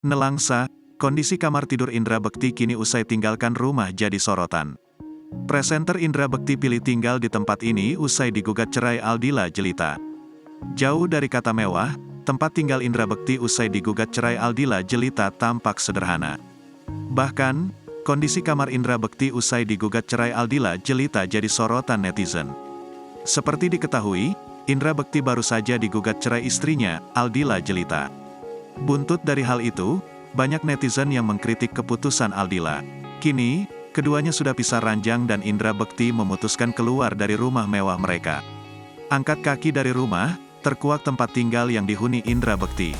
Nelangsa, kondisi kamar tidur Indra Bekti kini usai tinggalkan rumah jadi sorotan. Presenter Indra Bekti pilih tinggal di tempat ini usai digugat cerai Aldila Jelita. Jauh dari kata mewah, tempat tinggal Indra Bekti usai digugat cerai Aldila Jelita tampak sederhana. Bahkan, kondisi kamar Indra Bekti usai digugat cerai Aldila Jelita jadi sorotan netizen. Seperti diketahui, Indra Bekti baru saja digugat cerai istrinya, Aldila Jelita. Buntut dari hal itu, banyak netizen yang mengkritik keputusan Aldila. Kini, keduanya sudah pisah ranjang dan Indra Bekti memutuskan keluar dari rumah mewah mereka. Angkat kaki dari rumah, terkuak tempat tinggal yang dihuni Indra Bekti.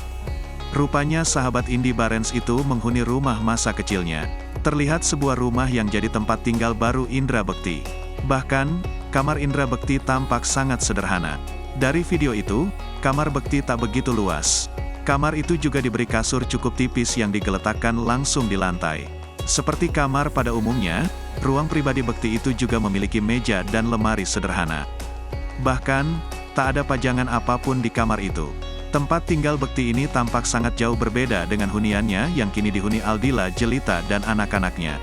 Rupanya sahabat Indy Barens itu menghuni rumah masa kecilnya. Terlihat sebuah rumah yang jadi tempat tinggal baru Indra Bekti. Bahkan, kamar Indra Bekti tampak sangat sederhana. Dari video itu, kamar Bekti tak begitu luas. Kamar itu juga diberi kasur cukup tipis yang digeletakkan langsung di lantai. Seperti kamar pada umumnya, ruang pribadi Bekti itu juga memiliki meja dan lemari sederhana. Bahkan, tak ada pajangan apapun di kamar itu. Tempat tinggal Bekti ini tampak sangat jauh berbeda dengan huniannya yang kini dihuni Aldila Jelita dan anak-anaknya.